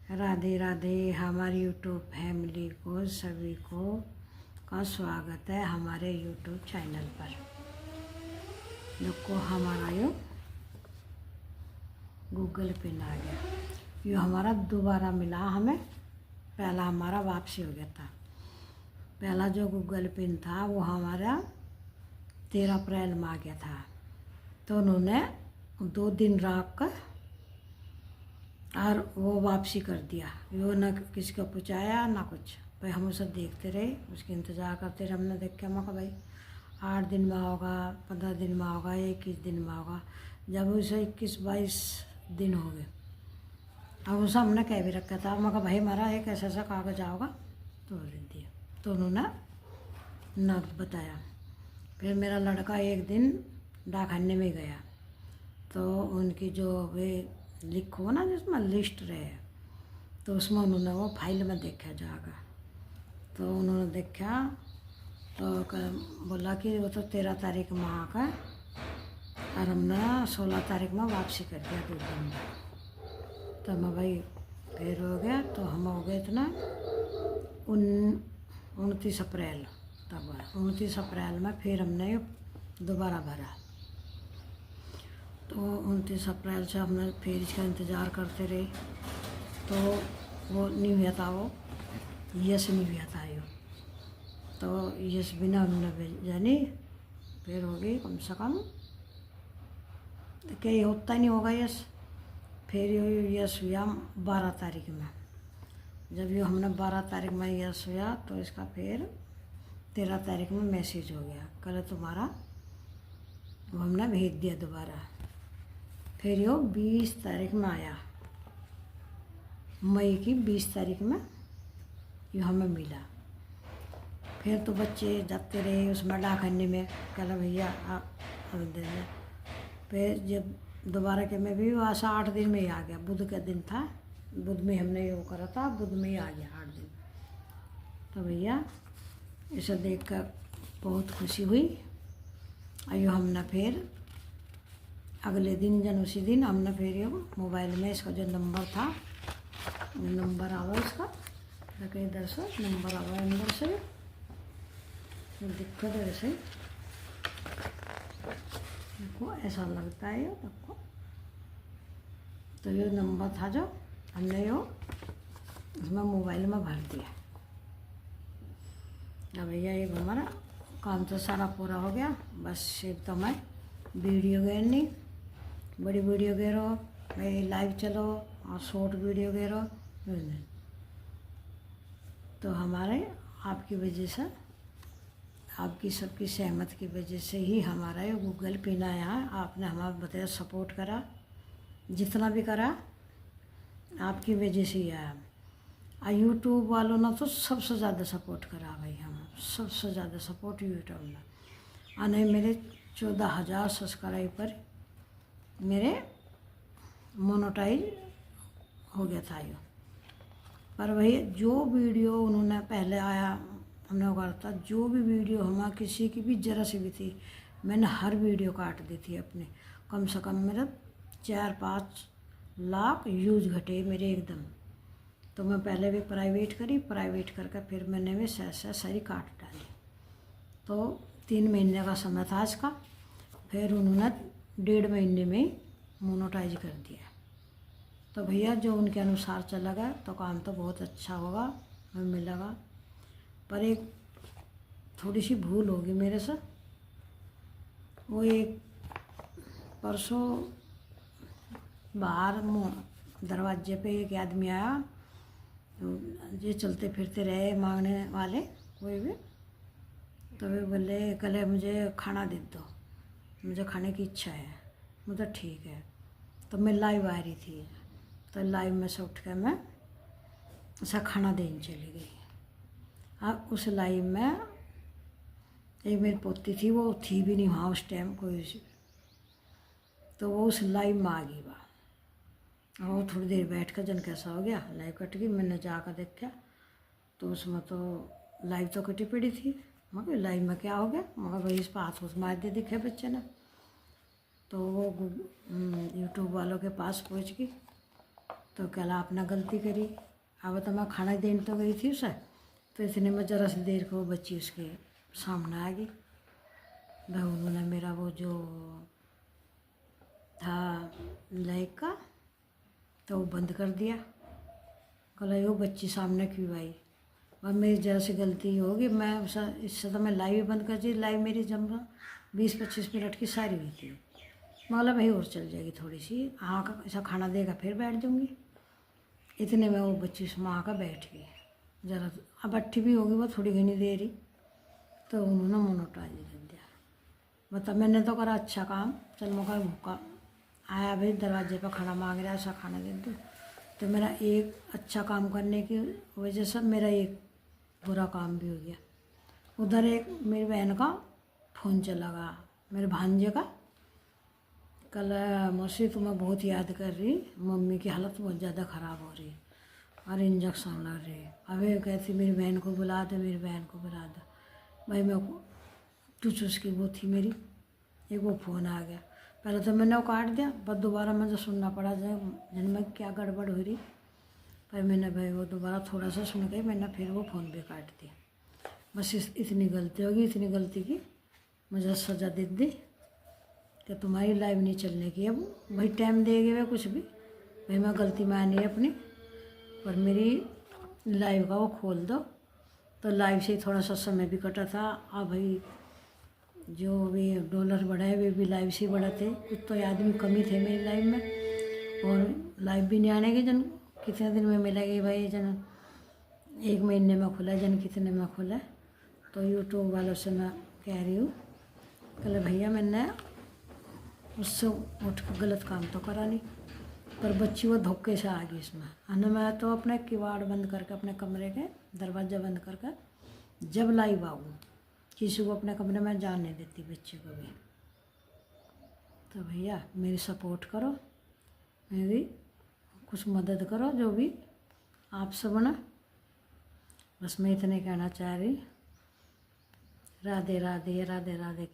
राधे राधे। हमारी YouTube family को सभी को का स्वागत है हमारे यूट्यूब चैनल पर। देखो हमारा यो गूगल पिन आ गया। ये हमारा दोबारा मिला हमें। पहला हमारा वापसी हो गया था। पहला जो गूगल पिन था वो हमारा 13 अप्रैल में आ गया था। तो उन्होंने 2 दिन रख कर और वो वापसी कर दिया। वो ना किसी को पहुँचाया ना कुछ। भाई हम उसे देखते रहे, उसके इंतज़ार करते रहे। हमने देख के मौका भाई 8 दिन में होगा, 15 दिन में होगा, 21 दिन में होगा। जब उसे 21-22 दिन हो गए, अब उसे हमने कह भी रखा था। मगर भाई हमारा एक ऐसा ऐसा कागज़ आओगा तो दे दिया। तो उन्होंने ना बताया। फिर मेरा लड़का एक दिन डाकखाने में गया तो उनकी जो वे लिखो ना जिसमें लिस्ट रहे, तो उसमें उन्होंने वो फाइल में देखा जाकर। तो उन्होंने देखा तो बोला कि वो तो 13 तारीख में आकर और हमने 16 तारीख में वापसी कर दिया 2 दिन में। तो मैं भाई फिर हो गया। तो हम हो गए इतना 29 अप्रैल। तब 29 अप्रैल में फिर हमने दोबारा भरा। तो 29 अप्रैल से हमने फिर इसका इंतज़ार करते रहे। तो वो नहीं हुआ था, वो यस नहीं हुआ था यो। तो यस बिना हमने भेजा नहीं। फिर हो गई कम से कम कहीं होता ही नहीं होगा यस। फिर यो यस हुआ 12 तारीख में। जब यो हमने 12 तारीख में यस हुआ तो इसका फिर 13 तारीख में मैसेज हो गया, कल तुम्हारा, वो हमने भेज दिया दोबारा। फिर यो 20 तारीख में आया, मई की 20 तारीख में यो हमें मिला। फिर तो बच्चे जाते रहे उसमें डाकखाने में, कल भैया आप दे दें। फिर जब दोबारा के में भी वहाँ से 8 दिन में ही आ गया। बुध का दिन था, बुध में हमने यो करा था, बुध में ही आ गया 8 दिन। तो भैया इसे देख कर बहुत खुशी हुई। और हमने फिर अगले दिन जन उसी दिन हमने फिर ये मोबाइल में इसका जो नंबर था, नंबर आवा इसका देखो इधर से नंबर आवा अंदर से दिक्कत है। ऐसे देखो ऐसा लगता है ये देखो। तो ये नंबर था जो हमने यो इसमें मोबाइल में भर दिया। अब भैया ये हमारा काम तो सारा पूरा हो गया। बस सिर्फ तो मैं वीडियो नहीं, बड़ी वीडियो गेरो भाई लाइव चलो और शॉर्ट वीडियो गेरो। तो हमारे आपकी वजह से, आपकी सबकी सहमत की वजह से ही हमारा ये गूगल पिन आया है। आपने हमारा बताया सपोर्ट करा, जितना भी करा आपकी वजह से ही आया। और यूट्यूब वालों ने तो सबसे ज़्यादा सपोर्ट करा भाई, हम सबसे ज़्यादा सपोर्ट यूट्यूब ने। और नहीं मेरे 14,000 सब्सक्राइबर मेरे मोनेटाइज हो गया था यो। पर वही जो वीडियो उन्होंने पहले आया हमने कहा था, जो भी वीडियो हमारा किसी की भी ज़रा सी भी थी, मैंने हर वीडियो काट दी थी अपने। कम से कम मेरा 4-5 लाख व्यूज़ घटे मेरे एकदम। तो मैं पहले भी प्राइवेट करी, प्राइवेट करके फिर मैंने भी सारी काट डाली। तो 3 महीने का समय था इसका। फिर उन्होंने 1.5 महीने में ही मोनेटाइज कर दिया। तो भैया जो उनके अनुसार चला गया तो काम तो बहुत अच्छा होगा, हमें मिलेगा। पर एक थोड़ी सी भूल होगी मेरे से। वो एक परसों बाहर दरवाजे पे एक आदमी आया, ये चलते फिरते रहे मांगने वाले कोई भी। तो वे बोले कल मुझे खाना दे दो, मुझे खाने की इच्छा है। मुझे ठीक है। तो मैं लाइव आ रही थी, तो लाइव में से उठ कर मैं ऐसा खाना देने चली गई। अब उस लाइव में एक मेरी पोती थी, वो थी भी नहीं वहाँ उस टाइम कोई। तो वो उस लाइव में आ गई वहाँ। और थोड़ी देर बैठ कर जन कैसा हो गया, लाइव कट गई। मैंने जाकर देखा तो उसमें तो लाइव तो कटी पड़ी थी। मगर लाइव में क्या हो गया, मगर भाई इस पर हाथ उस मार दे दिखे बच्चे ने। तो वो यूट्यूब वालों के पास पहुंच गई। तो कहला आपने गलती करी। अब तो मैं खाना देने तो गई थी उसे, तो इतने में जरा सी देर को वो बच्ची उसके सामने आ गई। भाई उन्होंने मेरा वो जो था लाइक का तो वो बंद कर दिया। कहला वो बच्ची सामने क्यों आई। अब मेरी जरा सी गलती होगी, मैं इससे तो मैं लाइव ही बंद कर दी। लाइव मेरी जब 20-25 मिनट की सारी हुई थी। मतलब भाई और चल जाएगी थोड़ी सी, हाँ का ऐसा खाना देगा फिर बैठ जाऊँगी। इतने में वो बच्ची उसमें आकर बैठ गई। जरा अब अट्ठी भी होगी वो थोड़ी घनी देर ही, तो उन्होंने मोनोटाइज कर दिया। मतलब मैंने तो करा अच्छा काम, चल मौका भूखा आया भाई दरवाजे पर खाना मांग रहा है, ऐसा खाना दे दो। तो मेरा एक अच्छा काम करने की वजह से मेरा एक बुरा काम भी हो गया। उधर एक मेरी बहन का फ़ोन चला गया, मेरे भांजे का। कल मौसी तुम्हें बहुत याद कर रही, मम्मी की हालत बहुत ज़्यादा ख़राब हो रही और इंजेक्शन लग रही। अबे कहती मेरी बहन को बुला दे, मेरी बहन को बुला दे। भाई मैं टूच उसकी वो थी मेरी, एक वो फ़ोन आ गया। पहले तो मैंने वो काट दिया, बस दोबारा मुझे सुनना पड़ा जन में क्या गड़बड़ हो रही। पर मैंने भाई वो दोबारा थोड़ा सा सुन के मैंने फिर वो फ़ोन भी काट दिया। बस इतनी गलती होगी, इतनी गलती की मुझे सज़ा दे दी कि तुम्हारी लाइव नहीं चलने की। अब भाई टाइम देगे वे कुछ भी, भाई मैं गलती मानी है अपनी, पर मेरी लाइव का वो खोल दो। तो लाइव से ही थोड़ा सा समय भी कटा था। अब भाई जो भी डॉलर बढ़ाए वे भी लाइव से ही बढ़ा थे। कुछ तो आदमी कमी थे मेरी लाइव में, और लाइव भी नहीं आने के जन कितने दिन में मिलेगी भाई। जन 1 महीने में खुला, जन कितने में खुला। तो यूट्यूब वालों से मैं कह रही हूँ, कल भैया मैंने उससे उठ कर गलत काम तो करा नहीं, पर बच्ची वो धोखे से आ गई इसमें। और मैं तो अपने किवाड़ बंद करके, अपने कमरे के दरवाजा बंद करके जब लाइव आऊँ, किसी को अपने कमरे में जाने नहीं देती, बच्चे को भी। तो भैया मेरी सपोर्ट करो, मेरी कुछ मदद करो, जो भी आपसे बना। बस मैं इतने कहना चाह रही। राधे राधे, राधे राधे।